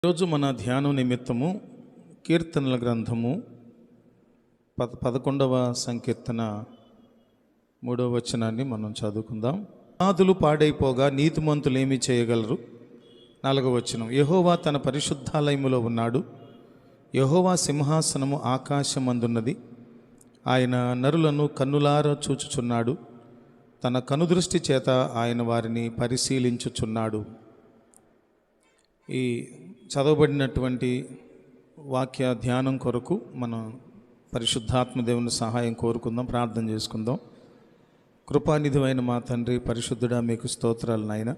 ఈరోజు మన ధ్యానం నిమిత్తము కీర్తనల గ్రంథము 11వ సంకీర్తన 3వ వచనాన్ని మనం చదువుకుందాం. పునాదులు పాడైపోగా నీతిమంతులు ఏమి చేయగలరు? 4వ వచనం. యెహోవా తన పరిశుద్ధాలయములో ఉన్నాడు. యెహోవా సింహాసనము ఆకాశమందున్నది. ఆయన నరులను కన్నులారా చూచుచున్నాడు. తన కనుదృష్టి చేత ఆయన వారిని పరిశీలించుచున్నాడు. ఈ చదవబడినటువంటి వాక్య ధ్యానం కొరకు మనం పరిశుద్ధాత్మ దేవుని సహాయం కోరుకుందాం, ప్రార్థన చేసుకుందాం. కృపానిధివైన మా తండ్రి, పరిశుద్ధుడా, మీకు స్తోత్రాలు నాయన.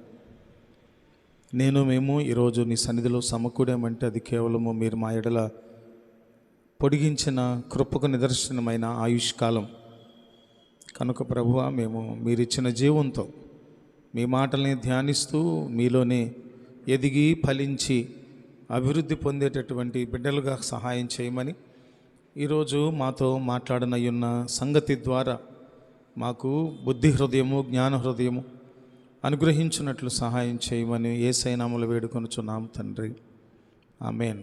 మేము ఈరోజు నీ సన్నిధిలో సమకూడామంటే అది కేవలము మీరు మా ఎడల పొడిగించిన కృపకు నిదర్శనమైన ఆయుష్కాలం కనుక ప్రభువా, మేము మీరిచ్చిన జీవంతో మీ మాటల్ని ధ్యానిస్తూ మీలోనే ఎదిగి ఫలించి అభివృద్ధి పొందేటటువంటి బిడ్డలుగా సహాయం చేయమని ఈరోజు మాతో మాట్లాడనయ్యున్న సంగతి ద్వారా మాకు బుద్ధి హృదయము, జ్ఞాన హృదయము అనుగ్రహించినట్లు సహాయం చేయమని యేసయ్య నామములో వేడుకొనుచున్నాం తండ్రి, ఆమేన్.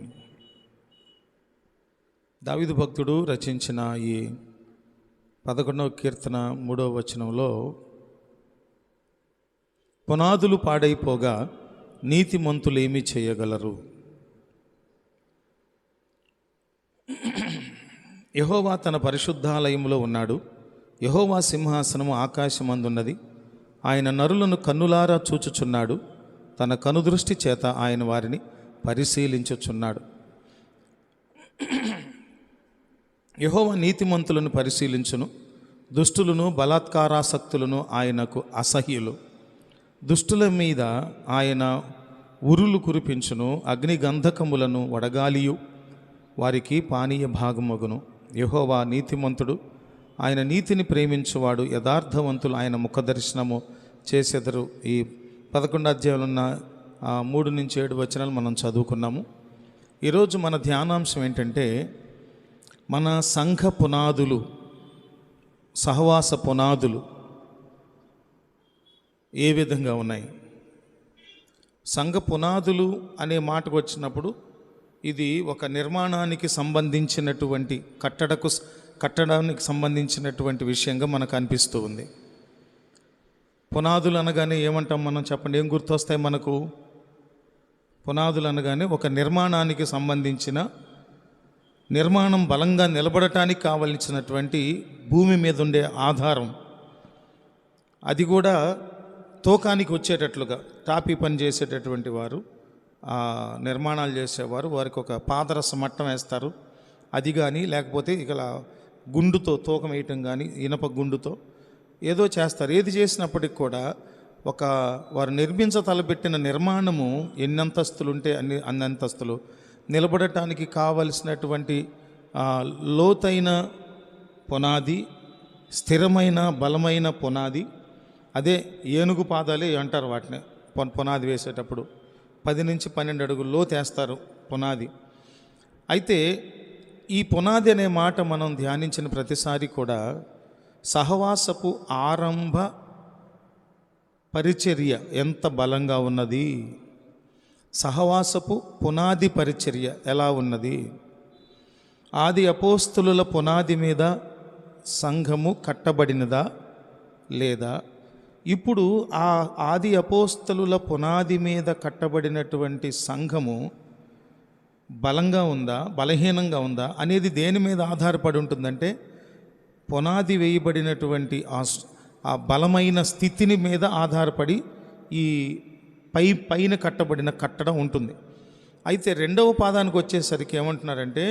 దావీదు భక్తుడు రచించిన ఈ 11వ కీర్తన 3వ వచనంలో, పునాదులు పాడైపోగా నీతిమంతులు ఏమి చేయగలరు? యెహోవా తన పరిశుద్ధాలయములో ఉన్నాడు. యెహోవా సింహాసనము ఆకాశమందున్నది. ఆయన నరులను కన్నులారా చూచుచున్నాడు. తన కనుదృష్టి చేత ఆయన వారిని పరిశీలించుచున్నాడు. యెహోవా నీతిమంతులను పరిశీలించును. దుష్టులను బలాత్కారాసక్తులను ఆయనకు అసహ్యులు. దుష్టుల మీద ఆయన ఉరులు కురిపించును. అగ్నిగంధకములను వడగాలియు వారికి పానీయ భాగమగును. యెహోవా నీతిమంతుడు, ఆయన నీతిని ప్రేమించువాడు. యథార్థవంతులు ఆయన ముఖదర్శనము చేసెదరు. ఈ 11వ అధ్యాయంలో ఉన్న 3 నుంచి 7 వచనాలు మనం చదువుకున్నాము. ఈరోజు మన ధ్యానాంశం ఏంటంటే, మన సంఘ పునాదులు, సహవాస పునాదులు ఏ విధంగా ఉన్నాయి? సంఘ పునాదులు అనే మాటకు వచ్చినప్పుడు ఇది ఒక నిర్మాణానికి సంబంధించినటువంటి కట్టడానికి సంబంధించినటువంటి విషయంగా మనకు అనిపిస్తూ ఉంది. పునాదులు అనగానే ఏమంటాం మనం? చెప్పండి, ఏం గుర్తొస్తాయి మనకు? పునాదులు అనగానే ఒక నిర్మాణానికి సంబంధించిన, నిర్మాణం బలంగా నిలబడటానికి కావలసినటువంటి భూమి మీద ఉండే ఆధారం, అది కూడా తూకానికి వచ్చేటట్లుగా టాపీ పని చేసేటటువంటి వారు, నిర్మాణాలు చేసేవారు, వారికి ఒక పాదరస మట్టం వేస్తారు. అది కానీ లేకపోతే ఇక గుండుతో తూకం వేయటం కానీ, ఇనప గుండుతో ఏదో చేస్తారు. ఏది చేసినప్పటికి కూడా వారు తలపెట్టిన నిర్మాణము ఎన్ని అంతస్తులు ఉంటే అన్ని అంతస్తులు నిలబడటానికి కావలసినటువంటి లోతైన పునాది, స్థిరమైన బలమైన పునాది, అదే ఏనుగు పాదాలే అంటారు వాటిని. పునాది వేసేటప్పుడు 10 నుంచి 12 అడుగులు లోతేస్తారు పునాది. అయితే ఈ పునాది అనే మాట మనం ధ్యానించిన ప్రతిసారి కూడా సహవాసపు ఆరంభ పరిచర్య ఎంత బలంగా ఉన్నది, సహవాసపు పునాది పరిచర్య ఎలా ఉన్నది. ఆది అపోస్తలుల పునాది మీద సంఘము కట్టబడినదా లేదా? ఇప్పుడు ఆ ఆది అపోస్తలుల పునాది మీద కట్టబడినటువంటి సంఘము బలంగా ఉందా, బలహీనంగా ఉందా అనేది దేని మీద ఆధారపడి ఉంటుందంటే, పునాది వేయబడినటువంటి ఆ బలమైన స్థితిని మీద ఆధారపడి ఈ పైన కట్టబడిన కట్టడం ఉంటుంది. అయితే 2వ పాదానికి వచ్చేసరికి ఏమంటున్నారంటే,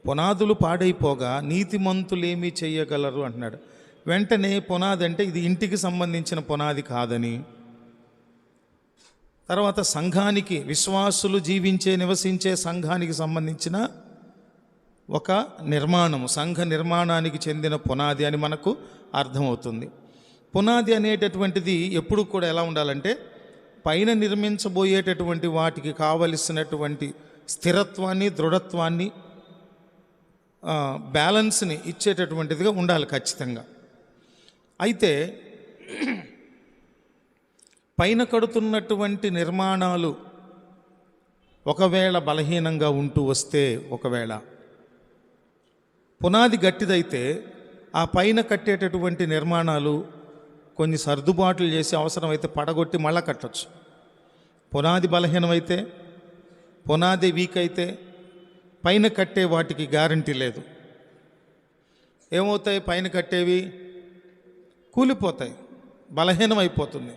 పునాదులు పాడైపోగా నీతిమంతులేమీ చేయగలరు అంటున్నాడు. వెంటనే పునాది అంటే ఇది ఇంటికి సంబంధించిన పునాది కాదని, తర్వాత సంఘానికి, విశ్వాసులు నివసించే సంఘానికి సంబంధించిన ఒక నిర్మాణము, సంఘ నిర్మాణానికి చెందిన పునాది అని మనకు అర్థమవుతుంది. పునాది అనేటటువంటిది ఎప్పుడు కూడా ఎలా ఉండాలంటే, పైన నిర్మించబోయేటటువంటి వాటికి కావలసినటువంటి స్థిరత్వాన్ని, దృఢత్వాన్ని, బ్యాలెన్స్ని ఇచ్చేటటువంటిదిగా ఉండాలి ఖచ్చితంగా. అయితే పైన కడుతున్నటువంటి నిర్మాణాలు ఒకవేళ బలహీనంగా ఉంటూ వస్తే, ఒకవేళ పునాది గట్టిదైతే ఆ పైన కట్టేటటువంటి నిర్మాణాలు కొన్ని సర్దుబాట్లు చేసి అవసరమైతే పడగొట్టి మళ్ళా కట్టచ్చు. పునాది బలహీనమైతే, పునాది వీక్ అయితే పైన కట్టే వాటికి గ్యారంటీ లేదు. ఏమవుతాయి? పైన కట్టేవి కూలిపోతాయి, బలహీనం అయిపోతుంది.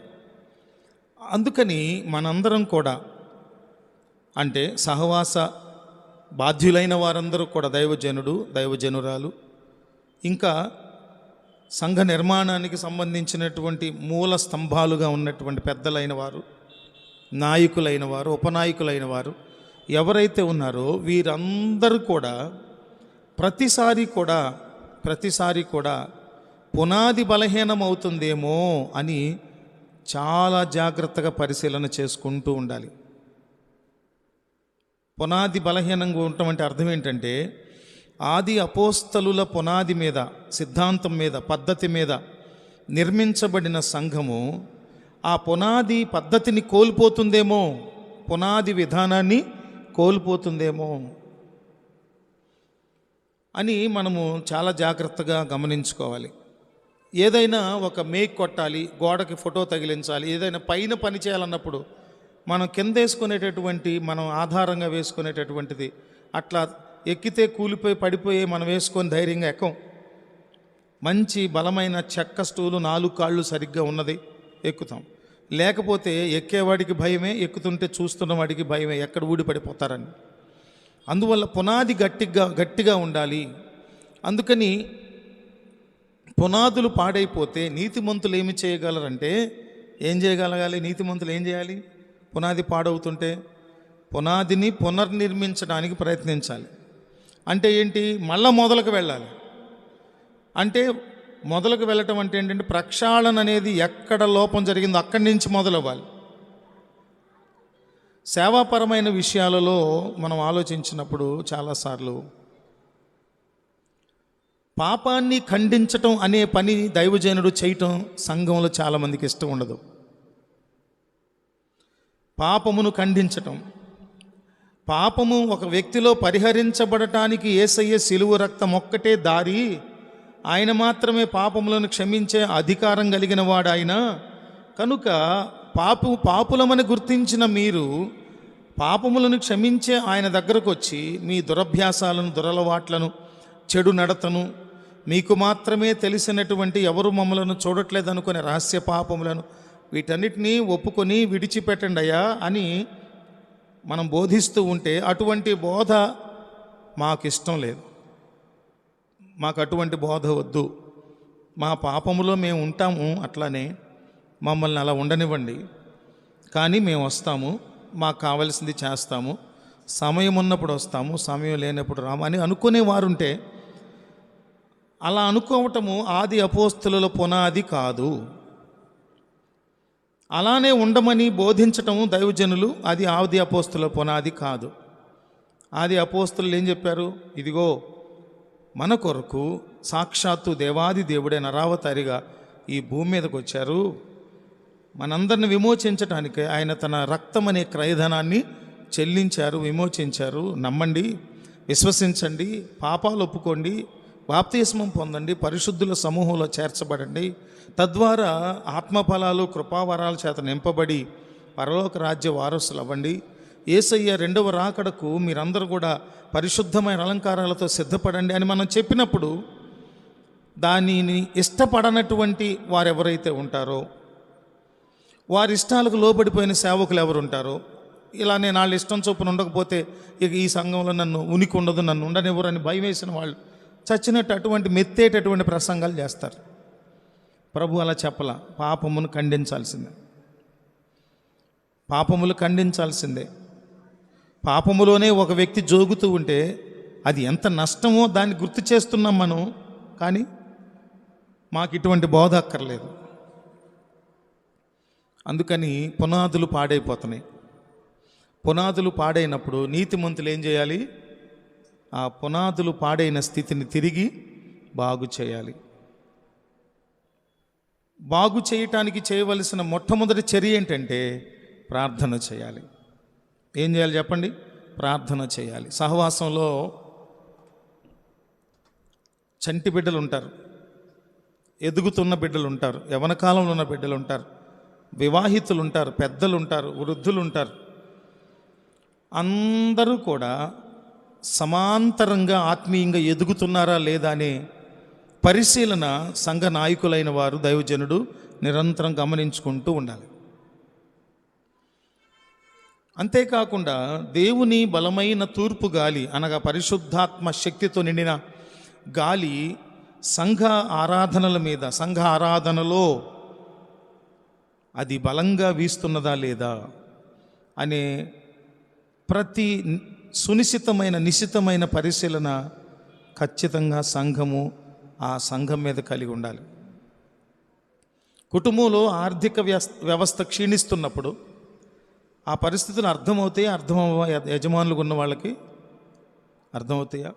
అందుకని మనందరం కూడా, అంటే సహవాస బాధ్యులైన వారందరూ కూడా, దైవజనుడు, దైవజనురాలు, ఇంకా సంఘ నిర్మాణానికి సంబంధించినటువంటి మూల స్తంభాలుగా ఉన్నటువంటి పెద్దలైన వారు, నాయకులైన వారు, ఉపనాయకులైన వారు ఎవరైతే ఉన్నారో వీరందరూ కూడా ప్రతిసారి కూడా పునాది బలహీనం అవుతుందేమో అని చాలా జాగ్రత్తగా పరిశీలన చేసుకుంటూ ఉండాలి. పునాది బలహీనంగా ఉండటం అంటే అర్థం ఏంటంటే, ఆది అపోస్తలుల పునాది మీద, సిద్ధాంతం మీద, పద్ధతి మీద నిర్మించబడిన సంఘము ఆ పునాది పద్ధతిని కోల్పోతుందేమో, పునాది విధానాన్ని కోల్పోతుందేమో అని మనము చాలా జాగ్రత్తగా గమనించుకోవాలి. ఏదైనా ఒక మేక్ కొట్టాలి, గోడకి ఫోటో తగిలించాలి, ఏదైనా పైన పని చేయాలన్నప్పుడు మనం కింద వేసుకునేటటువంటి, మనం ఆధారంగా వేసుకునేటటువంటిది అట్లా ఎక్కితే కూలిపోయి పడిపోయి మనం వేసుకొని ధైర్యంగా ఎక్కం. మంచి బలమైన చెక్క స్టూలు, 4 కాళ్ళు సరిగ్గా ఉన్నది ఎక్కుతాం. లేకపోతే ఎక్కేవాడికి భయమే, ఎక్కుతుంటే చూస్తున్న వాడికి భయమే, ఎక్కడ ఊడి పడిపోతారని. అందువల్ల పునాది గట్టిగా ఉండాలి. అందుకని పునాదులు పాడైపోతే నీతిమంతులు ఏమి చేయగలరంటే, ఏం చేయగలగాలి? నీతిమంతులు ఏం చేయాలి? పునాది పాడవుతుంటే పునాదిని పునర్నిర్మించడానికి ప్రయత్నించాలి. అంటే ఏంటి? మళ్ళా మొదలకు వెళ్ళాలి. అంటే మొదలకు వెళ్ళటం అంటే ఏంటంటే, ప్రక్షాళన అనేది ఎక్కడ లోపం జరిగిందో అక్కడి నుంచి మొదలవ్వాలి. సేవాపరమైన విషయాలలో మనం ఆలోచించినప్పుడు చాలాసార్లు పాపాన్ని ఖండించటం అనే పని దైవజనుడు చేయటం సంఘంలో చాలామందికి ఇష్టం ఉండదు. పాపమును ఖండించటం, పాపము ఒక వ్యక్తిలో పరిహరించబడటానికి యేసయ్య శిలువ రక్తం ఒక్కటే దారి. ఆయన మాత్రమే పాపములను క్షమించే అధికారం కలిగిన వాడు ఆయన. కనుక పాపులమని గుర్తించిన మీరు పాపములను క్షమించే ఆయన దగ్గరకు వచ్చి మీ దురభ్యాసాలను, దురలవాట్లను, చెడు నడతను, మీకు మాత్రమే తెలిసినటువంటి ఎవరు మమ్మలను చూడట్లేదు అనుకునే రహస్య పాపములను, వీటన్నిటినీ ఒప్పుకొని విడిచిపెట్టండి అయ్యా అని మనం బోధిస్తూ ఉంటే, అటువంటి బోధ మాకు ఇష్టం లేదు. మాకు అటువంటి బోధ వద్దు. మా పాపములో మేము ఉంటాము, అట్లానే మమ్మల్ని అలా ఉండనివ్వండి, కానీ మేము వస్తాము, మాకు కావలసింది చేస్తాము, సమయం ఉన్నప్పుడు వస్తాము, సమయం లేనప్పుడు రాము అని అనుకునేవారుంటే, అలా అనుకోవటము ఆది అపోస్తలుల పునాది కాదు. అలానే ఉండమని బోధించటము దైవజనులు, అది ఆది అపోస్తలుల పునాది కాదు. ఆది అపోస్తలులు ఏం చెప్పారు? ఇదిగో మన కొరకు సాక్షాత్తు దేవాది దేవుడే నరావతారిగా ఈ భూమి మీదకి వచ్చారు, మనందరిని విమోచించటానికి ఆయన తన రక్తం అనే క్రయధనాన్ని చెల్లించారు, విమోచించారు. నమ్మండి, విశ్వసించండి, పాపాలు ఒప్పుకోండి, బాప్తిస్మం పొందండి, పరిశుద్ధుల సమూహంలో చేర్చబడండి, తద్వారా ఆత్మఫలాలు, కృపావరాల చేత నింపబడి పరలోక రాజ్య వారసులు అవ్వండి. యేసయ్య రెండవ రాకడకు మీరందరూ కూడా పరిశుద్ధమైన అలంకారాలతో సిద్ధపడండి అని మనం చెప్పినప్పుడు, దానిని ఇష్టపడనటువంటి వారెవరైతే ఉంటారో, వారి ఇష్టాలకు లోబడిపోయిన సేవకులు ఎవరు ఉంటారో, ఇలా నేను వాళ్ళ ఇష్టం చొప్పున ఉండకపోతే ఇక ఈ సంఘంలో నన్ను ఉనికి ఉండదు, నన్ను ఉండనివ్వరని భయం వేసిన వాళ్ళు చచ్చినట్టు అటువంటి మెత్తేటటువంటి ప్రసంగాలు చేస్తారు. ప్రభు అలా చెప్పలా. పాపమును ఖండించాల్సిందే, పాపములు ఖండించాల్సిందే. పాపములోనే ఒక వ్యక్తి జోగుతూ ఉంటే అది ఎంత నష్టమో దాన్ని గుర్తు చేస్తున్నాం మనం, కానీ మాకు ఇటువంటి బోధ అక్కర్లేదు. అందుకని పునాదులు పాడైపోతున్నాయి. పునాదులు పాడైనప్పుడు నీతిమంతులు ఏం చేయాలి? ఆ పునాదులు పాడైన స్థితిని తిరిగి బాగు చేయాలి. బాగు చేయటానికి చేయవలసిన మొట్టమొదటి చర్య ఏంటంటే ప్రార్థన చేయాలి. ఏం చేయాలి చెప్పండి? ప్రార్థన చేయాలి. సహవాసంలో చంటి బిడ్డలు ఉంటారు, ఎదుగుతున్న బిడ్డలు ఉంటారు, యవ్వన కాలంలో ఉన్న బిడ్డలు ఉంటారు, వివాహితులు ఉంటారు, పెద్దలు ఉంటారు, వృద్ధులు ఉంటారు. అందరూ కూడా సమాంతరంగా ఆత్మీయంగా ఎదుగుతున్నారా లేదా అనే పరిశీలన సంఘ నాయకులైన వారు, దైవజనుడు నిరంతరం గమనించుకుంటూ ఉండాలి. అంతేకాకుండా దేవుని బలమైన తూర్పు గాలి అనగా పరిశుద్ధాత్మ శక్తితో నిండిన గాలి సంఘ ఆరాధనల మీద, సంఘ ఆరాధనలో అది బలంగా వీస్తున్నదా లేదా అనే ప్రతి సునిశ్చితమైన నిశ్చితమైన పరిశీలన ఖచ్చితంగా సంఘము ఆ సంఘం మీద కలిగి ఉండాలి. కుటుంబంలో ఆర్థిక వ్యవస్థ క్షీణిస్తున్నప్పుడు ఆ పరిస్థితులు అర్థమవుతాయా? యజమానులుగా ఉన్న వాళ్ళకి అర్థమవుతాయా?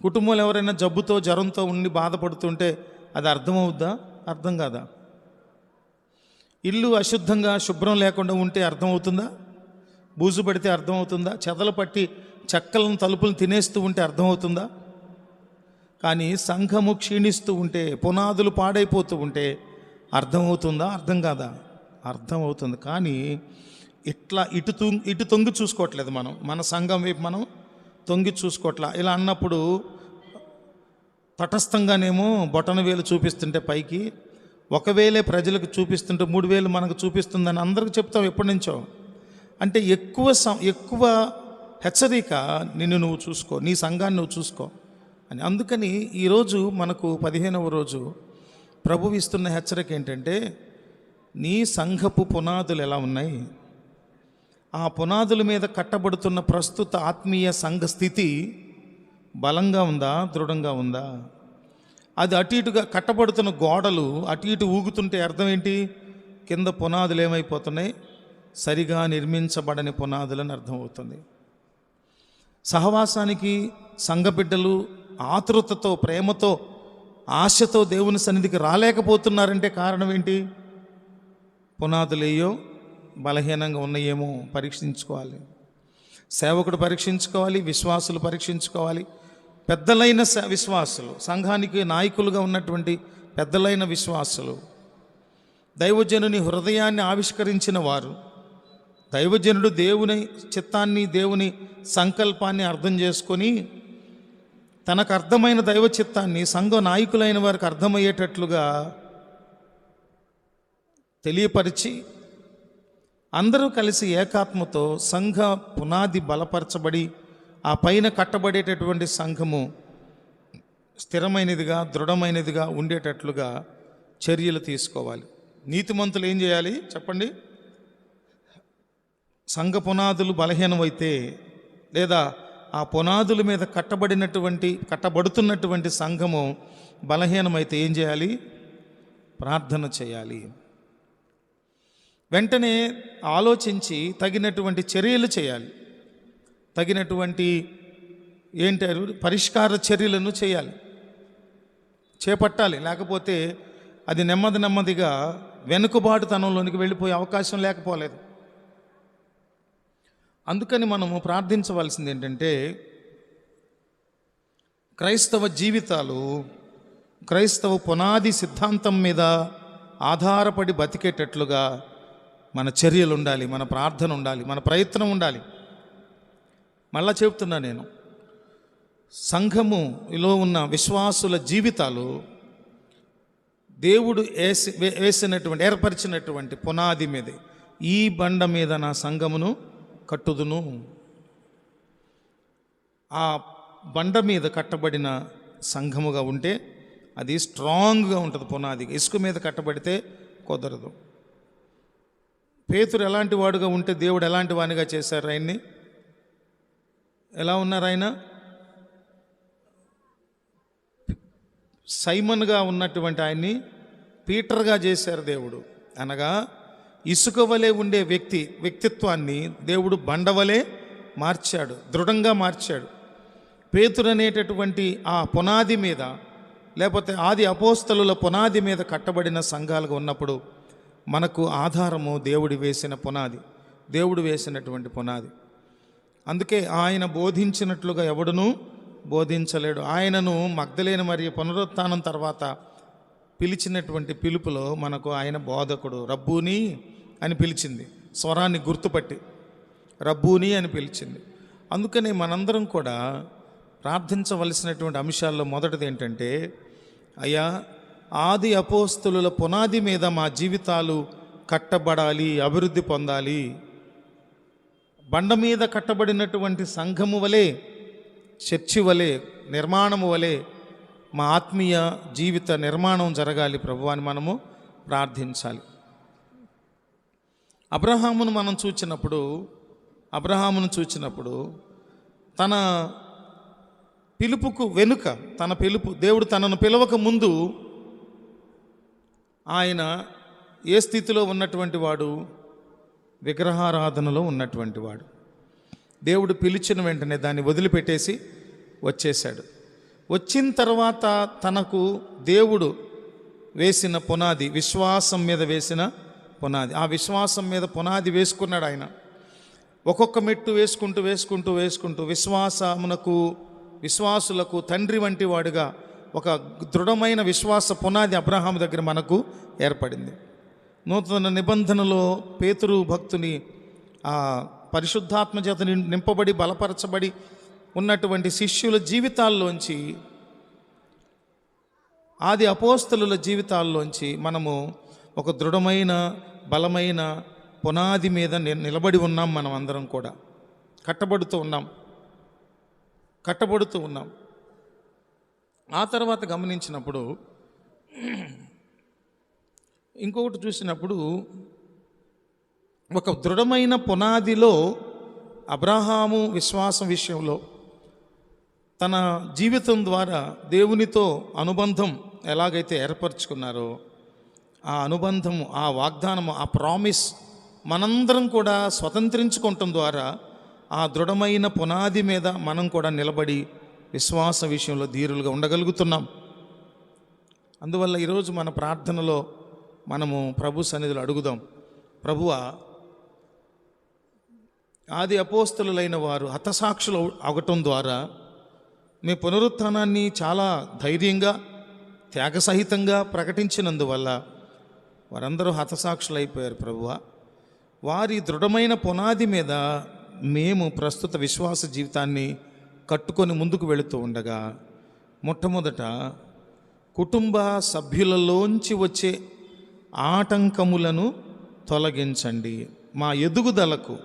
కుటుంబంలో ఎవరైనా జబ్బుతో జ్వరంతో ఉండి బాధపడుతుంటే అది అర్థమవుద్దా? అర్థం కాదా? ఇల్లు అశుద్ధంగా శుభ్రం లేకుండా ఉంటే అర్థమవుతుందా? బూజు పడితే అర్థమవుతుందా? చెదలు పట్టి చెక్కలను తలుపులను తినేస్తూ ఉంటే అర్థమవుతుందా? కానీ సంఘము క్షీణిస్తూ ఉంటే, పునాదులు పాడైపోతూ ఉంటే అర్థమవుతుందా? అర్థం కాదా? అర్థమవుతుంది. కానీ ఇటు తొంగి చూసుకోవట్లేదు. మన సంఘం వైపు మనం తొంగి చూసుకోవట్లా. ఇలా అన్నప్పుడు తటస్థంగానేమో బొటన వేలు చూపిస్తుంటే పైకి, ఒకవేళ ప్రజలకు చూపిస్తుంటే 3 వేలు మనకు చూపిస్తుందని అందరికీ చెప్తాం ఎప్పటి నుంచో. అంటే ఎక్కువ హెచ్చరిక, నిన్ను నువ్వు చూసుకో, నీ సంఘాన్ని నువ్వు చూసుకో అని. అందుకని ఈరోజు మనకు 15వ రోజు ప్రభువు ఇస్తున్న హెచ్చరిక ఏంటంటే, నీ సంఘపు పునాదులు ఎలా ఉన్నాయి, ఆ పునాదుల మీద కట్టబడుతున్న ప్రస్తుత ఆత్మీయ సంఘ స్థితి బలంగా ఉందా, దృఢంగా ఉందా? అది అటు ఇటుగా కట్టబడుతున్న గోడలు అటు ఇటు ఊగుతుంటే అర్థం ఏంటి? కింద పునాదులు ఏమైపోతున్నాయి? సరిగా నిర్మించబడని పునాదులని అర్థమవుతుంది. సహవాసానికి సంఘ బిడ్డలు ఆతృతతో, ప్రేమతో, ఆశతో దేవుని సన్నిధికి రాలేకపోతున్నారంటే కారణం ఏంటి? పునాదులేయో బలహీనంగా ఉన్నాయేమో పరీక్షించుకోవాలి. సేవకుడు పరీక్షించుకోవాలి, విశ్వాసులు పరీక్షించుకోవాలి. పెద్దలైన విశ్వాసులు, సంఘానికి నాయకులుగా ఉన్నటువంటి పెద్దలైన విశ్వాసులు, దైవజనుని హృదయాన్ని ఆవిష్కరించిన వారు, దైవజనుడు దేవుని చిత్తాన్ని, దేవుని సంకల్పాన్ని అర్థం చేసుకొని తనకు అర్థమైన దైవ చిత్తాన్ని సంఘ నాయకులైన వారికి అర్థమయ్యేటట్లుగా తెలియపరిచి అందరూ కలిసి ఏకాత్మతో సంఘ పునాది బలపరచబడి ఆ పైన కట్టబడేటటువంటి సంఘము స్థిరమైనదిగా, దృఢమైనదిగా ఉండేటట్లుగా చర్యలు తీసుకోవాలి. నీతిమంతులు ఏం చేయాలి చెప్పండి? సంఘ పునాదులు బలహీనమైతే, లేదా ఆ పునాదుల మీద కట్టబడుతున్నటువంటి సంఘము బలహీనమైతే ఏం చేయాలి? ప్రార్థన చేయాలి. వెంటనే ఆలోచించి తగినటువంటి చర్యలు చేయాలి. తగినటువంటి పరిష్కార చర్యలను చేపట్టాలి. లేకపోతే అది నెమ్మదిగా వెనుకబాటుతనంలోనికి వెళ్ళిపోయే అవకాశం లేకపోలేదు. అందుకని మనము ప్రార్థించవలసింది ఏంటంటే, క్రైస్తవ జీవితాలు క్రైస్తవ పునాది సిద్ధాంతం మీద ఆధారపడి బతికేటట్లుగా మన చర్యలు ఉండాలి, మన ప్రార్థన ఉండాలి, మన ప్రయత్నం ఉండాలి. మళ్ళా చెప్తున్నా నేను, సంఘములో ఉన్న విశ్వాసుల జీవితాలు దేవుడు ఏర్పరిచినటువంటి పునాది మీద, ఈ బండ మీద నా సంఘమును కట్టుదును. ఆ బండ మీద కట్టబడిన సంఘముగా ఉంటే అది స్ట్రాంగ్గా ఉంటుంది. పునాది ఇసుక మీద కట్టబడితే కుదరదు. పేతురు ఎలాంటి వాడుగా ఉంటే దేవుడు ఎలాంటి వానిగా చేశారు ఆయన్ని? ఎలా ఉన్నారు ఆయన? సైమన్గా ఉన్నటువంటి ఆయన్ని పీటర్గా చేశారు దేవుడు. అనగా ఇసుక వలె ఉండే వ్యక్తిత్వాన్ని దేవుడు బండవలే మార్చాడు, దృఢంగా మార్చాడు. పేతురు అనేటటువంటి ఆ పునాది మీద, లేకపోతే ఆది అపోస్తలుల పునాది మీద కట్టబడిన సంఘాలుగా ఉన్నప్పుడు మనకు ఆధారము దేవుడు వేసిన పునాది, దేవుడు వేసినటువంటి పునాది. అందుకే ఆయన బోధించినట్లుగా ఎవడునూ బోధించలేడు. ఆయనను మగ్దలేని మరియు పునరుత్థానం తర్వాత పిలిచినటువంటి పిలుపులో మనకు ఆయన బోధకుడు, రబ్బూని అని పిలిచింది, స్వరాన్ని గుర్తుపట్టి రబ్బూని అని పిలిచింది. అందుకని మనందరం కూడా ప్రార్థించవలసినటువంటి అంశాల్లో మొదటిది ఏంటంటే, అయ్యా, ఆది అపోస్తులుల పునాది మీద మా జీవితాలు కట్టబడాలి, అభివృద్ధి పొందాలి. బండ మీద కట్టబడినటువంటి సంఘము వలె, చర్చి వలె, నిర్మాణము వలె మా ఆత్మీయ జీవిత నిర్మాణం జరగాలి ప్రభువా అని మనము ప్రార్థించాలి. అబ్రహామును చూచినప్పుడు తన పిలుపుకు వెనుక, దేవుడు తనను పిలవక ముందు ఆయన ఏ స్థితిలో ఉన్నటువంటి వాడు? విగ్రహారాధనలో ఉన్నటువంటి వాడు. దేవుడు పిలిచిన వెంటనే దాన్ని వదిలిపెట్టేసి వచ్చేశాడు. వచ్చిన తర్వాత తనకు దేవుడు వేసిన పునాది, విశ్వాసం మీద వేసిన పునాది, ఆ విశ్వాసం మీద పునాది వేసుకున్నాడు ఆయన. ఒక్కొక్క మెట్టు వేసుకుంటూ విశ్వాసులకు తండ్రి వంటి వాడుగా ఒక దృఢమైన విశ్వాస పునాది అబ్రహాము దగ్గర మనకు ఏర్పడింది. నూతన నిబంధనలో పేతురు భక్తుని ఆ పరిశుద్ధాత్మ చేత నింపబడి బలపరచబడి ఉన్నటువంటి శిష్యుల జీవితాల్లోంచి, ఆది అపోస్తలుల జీవితాల్లోంచి మనము ఒక దృఢమైన బలమైన పునాది మీద నిలబడి ఉన్నాం. మనం అందరం కూడా కట్టబడుతూ ఉన్నాం. ఆ తర్వాత గమనించినప్పుడు, ఇంకొకటి చూసినప్పుడు, ఒక దృఢమైన పునాదిలో అబ్రహాము విశ్వాసం విషయంలో తన జీవితం ద్వారా దేవునితో అనుబంధం ఎలాగైతే ఏర్పరచుకున్నారో, ఆ అనుబంధము, ఆ వాగ్దానము, ఆ ప్రామిస్ మనందరం కూడా స్వతంత్రించుకోవటం ద్వారా ఆ దృఢమైన పునాది మీద మనం కూడా నిలబడి విశ్వాస విషయంలో ధీరులుగా ఉండగలుగుతున్నాం. అందువల్ల ఈరోజు మన ప్రార్థనలో మనము ప్రభు సన్నిధిలో అడుగుదాం, ప్రభువా, ఆది అపోస్తలులైన వారు హతసాక్షులు అవటం ద్వారా మీ పునరుత్థానాన్ని చాలా ధైర్యంగా, త్యాగసహితంగా ప్రకటించినందువల్ల వారందరూ హతసాక్షులు అయిపోయారు. ప్రభువా, వారి దృఢమైన పునాది మీద మేము ప్రస్తుత విశ్వాస జీవితాన్ని కట్టుకొని ముందుకు వెళుతూ ఉండగా, మొట్టమొదట కుటుంబ సభ్యులలోంచి వచ్చే ఆటంకములను తొలగించండి. మా ఎదుగుదలకు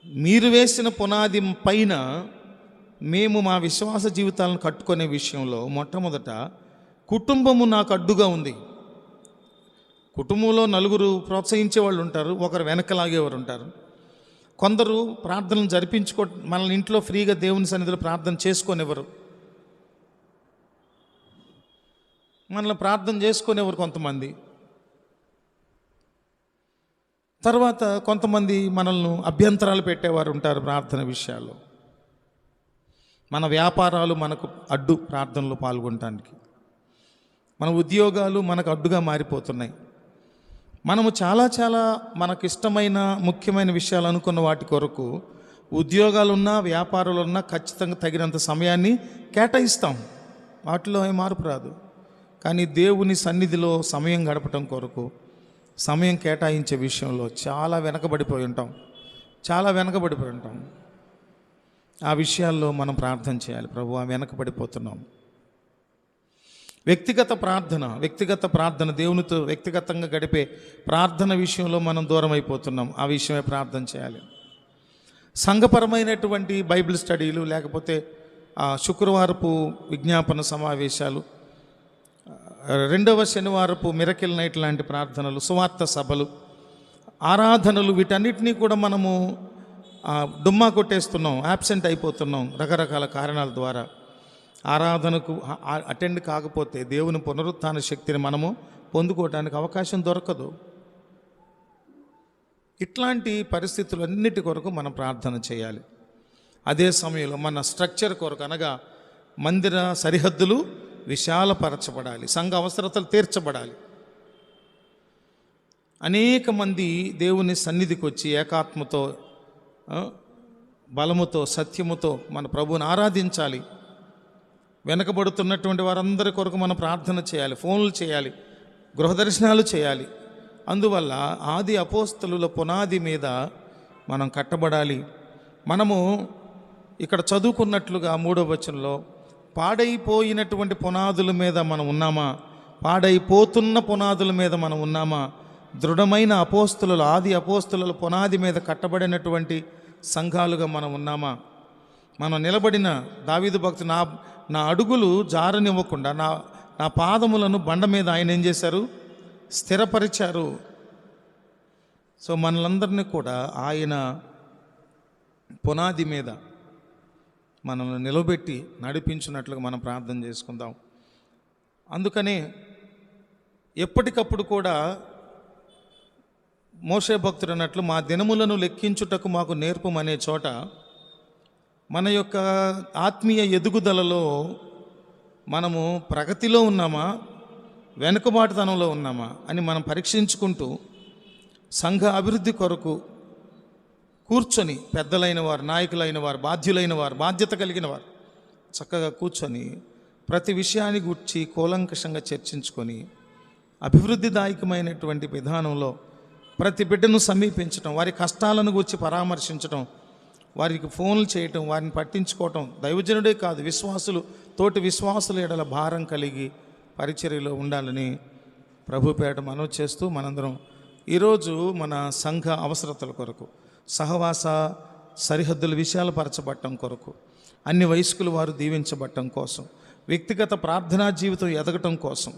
మీరు వేసిన పునాది పైన మేము మా విశ్వాస జీవితాలను కట్టుకునే విషయంలో మొట్టమొదట కుటుంబము నాకు అడ్డుగా ఉంది. కుటుంబంలో నలుగురు ప్రోత్సహించే వాళ్ళు ఉంటారు, ఒకరు వెనకలాగేవారు ఉంటారు. కొందరు ప్రార్థనలు జరిపించుకో, మనల్ని ఇంట్లో ఫ్రీగా దేవుని సన్నిధిలో ప్రార్థన చేసుకునేవారు, మనల్ని ప్రార్థన చేసుకునేవారు కొంతమంది. తర్వాత కొంతమంది మనల్ని అభ్యంతరాలు పెట్టేవారు ఉంటారు ప్రార్థన విషయాల్లో. మన వ్యాపారాలు మనకు అడ్డు ప్రార్థనలో పాల్గొనటానికి, మన ఉద్యోగాలు మనకు అడ్డుగా మారిపోతున్నాయి. మనము చాలా మనకు ఇష్టమైన ముఖ్యమైన విషయాలు అనుకున్న వాటి కొరకు ఉద్యోగాలున్నా వ్యాపారాలున్నా ఖచ్చితంగా తగినంత సమయాన్ని కేటాయిస్తాం, వాటిలో ఏం మార్పు రాదు. కానీ దేవుని సన్నిధిలో సమయం గడపటం కొరకు సమయం కేటాయించే విషయంలో చాలా వెనకబడిపోయి ఉంటాం. ఆ విషయాల్లో మనం ప్రార్థన చేయాలి. ప్రభువా, వెనకబడిపోతున్నాం. వ్యక్తిగత ప్రార్థన, దేవునితో వ్యక్తిగతంగా గడిపే ప్రార్థన విషయంలో మనం దూరం అయిపోతున్నాం. ఆ విషయమే ప్రార్థన చేయాలి. సంఘపరమైనటువంటి బైబిల్ స్టడీలు, లేకపోతే శుక్రవారపు విజ్ఞాపన సమావేశాలు, రెండవ శనివారపు మిరకిల్ నైట్ లాంటి ప్రార్థనలు, సువార్త సభలు, ఆరాధనలు, వీటన్నిటినీ కూడా మనము డుమ్మా కొట్టేస్తున్నాం, యాబ్సెంట్ అయిపోతున్నాం రకరకాల కారణాల ద్వారా. ఆరాధనకు అటెండ్ కాకపోతే దేవుని పునరుత్థాన శక్తిని మనము పొందుకోవడానికి అవకాశం దొరకదు. ఇట్లాంటి పరిస్థితులన్నిటి కొరకు మనం ప్రార్థన చేయాలి. అదే సమయంలో మన స్ట్రక్చర్ కొరకు, అనగా మందిర సరిహద్దులు విశాలపరచబడాలి, సంఘ అవసరతలు తీర్చబడాలి. అనేక మంది దేవుని సన్నిధికి వచ్చి ఏకాత్మతో బలముతో సత్యముతో మన ప్రభువుని ఆరాధించాలి. వెనకబడుతున్నటువంటి వారందరి కొరకు మనం ప్రార్థన చేయాలి, ఫోన్లు చేయాలి, గృహ దర్శనాలు చేయాలి. అందువల్ల ఆది అపోస్తలుల పునాది మీద మనం కట్టబడాలి. మనము ఇక్కడ చదువుకున్నట్లుగా 3వ వచనంలో పాడైపోయినటువంటి పునాదుల మీద మనం ఉన్నామా, పాడైపోతున్న పునాదుల మీద మనం ఉన్నామా, దృఢమైన అపోస్తలుల ఆది అపోస్తలుల పునాది మీద కట్టబడినటువంటి సంఘాలుగా మనం ఉన్నామా? మనం నిలబడిన దావీదు భక్తుడు నా అడుగులు జారనివ్వకుండా నా పాదములను బండ మీద ఆయన ఏం చేశారు? స్థిరపరిచారు. సో మనలందరినీ కూడా ఆయన పునాది మీద మనల్ని నిలబెట్టి నడిపించినట్లుగా మనం ప్రార్థన చేసుకుందాం. అందుకనే ఎప్పటికప్పుడు కూడా మోషే భక్తుడు అన్నట్లు మా దినములను లెక్కించుటకు మాకు నేర్పమనే చోట మన యొక్క ఆత్మీయ ఎదుగుదలలో మనము ప్రగతిలో ఉన్నామా, వెనుకబాటుతనంలో ఉన్నామా అని మనం పరీక్షించుకుంటూ సంఘ అభివృద్ధి కొరకు కూర్చొని పెద్దలైన వారు, నాయకులైన వారు, బాధ్యులైన వారు, బాధ్యత కలిగిన వారు చక్కగా కూర్చొని ప్రతి విషయాన్ని గురించి కూలంకషంగా చర్చించుకొని అభివృద్ధిదాయకమైనటువంటి విధానంలో ప్రతి బిడ్డను సమీపించటం, వారి కష్టాలను గురించి పరామర్శించటం, వారికి ఫోన్లు చేయటం, వారిని పట్టించుకోవటం, దైవజనుడే కాదు విశ్వాసులు తోటి విశ్వాసుల ఎడల భారం కలిగి పరిచర్యలో ఉండాలని ప్రభుపేట మనవి చేస్తూ మనందరం ఈరోజు మన సంఘ అవసరతల కొరకు, సహవాస సరిహద్దుల విషయాలు పరచబట్టం కొరకు, అన్ని వయస్కుల వారు దీవించబట్టం కోసం, వ్యక్తిగత ప్రార్థనా జీవితం ఎదగటం కోసం,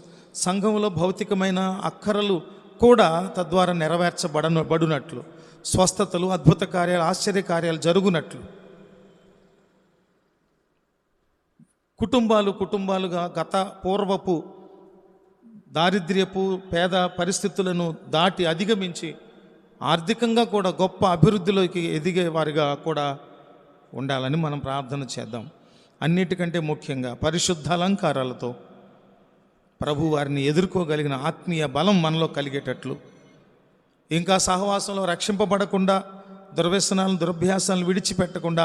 సంఘంలో భౌతికమైన అక్కరలు కూడా తద్వారా నెరవేర్చబడునట్లు, స్వస్థతలు, అద్భుత కార్యాలు, ఆశ్చర్య కార్యాలు జరుగునట్లు, కుటుంబాలుగా గత పూర్వపు దారిద్ర్యపు పేద పరిస్థితులను దాటి అధిగమించి ఆర్థికంగా కూడా గొప్ప అభివృద్ధిలోకి ఎదిగే వారిగా కూడా ఉండాలని మనం ప్రార్థన చేద్దాం. అన్నిటికంటే ముఖ్యంగా పరిశుద్ధ అలంకారాలతో ప్రభు వారిని ఎదుర్కోగలిగిన ఆత్మీయ బలం మనలో కలిగేటట్లు, ఇంకా సహవాసంలో రక్షింపబడకుండా దుర్వ్యసనాలను దురభ్యాసాలను విడిచిపెట్టకుండా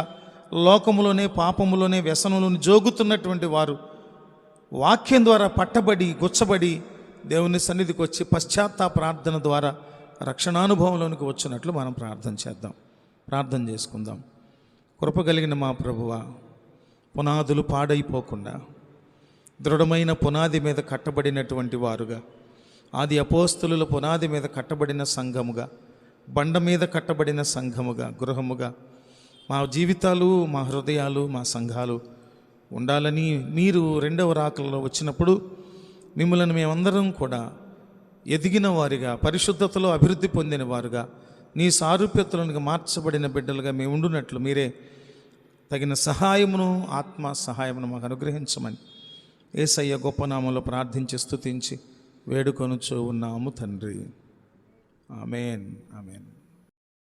లోకములోనే పాపములోనే వ్యసనంలోనే జోగుతున్నటువంటి వారు వాక్యం ద్వారా పట్టబడి గుచ్చబడి దేవుని సన్నిధికి వచ్చి పశ్చాత్తాప ప్రార్థన ద్వారా రక్షణానుభవంలోనికి వచ్చినట్లు మనం ప్రార్థన చేద్దాం. ప్రార్థన చేసుకుందాం. కృప కలిగిన మా ప్రభువా, పునాదులు పాడైపోకుండా దృఢమైన పునాది మీద కట్టబడినటువంటి వారుగా, ఆది అపోస్తలుల పునాది మీద కట్టబడిన సంఘముగా, బండ మీద కట్టబడిన సంఘముగా, గృహముగా మా జీవితాలు, మా హృదయాలు, మా సంఘాలు ఉండాలని మీరు రెండవ రాకలలో వచ్చినప్పుడు మిమ్మల్ని మేమందరం కూడా ఎదిగిన వారిగా, పరిశుద్ధతలో అభివృద్ధి పొందిన వారుగా, నీ సారూప్యతలకు మార్చబడిన బిడ్డలుగా మేము ఉండునట్లు మీరే తగిన సహాయమును, ఆత్మ సహాయమును మాకు అనుగ్రహించమని యేసయ్య గొప్ప నామంలో ప్రార్థించి స్తుతించి వేడుకొనుచూ ఉన్నాము తండ్రి. ఆమేన్, ఆమేన్.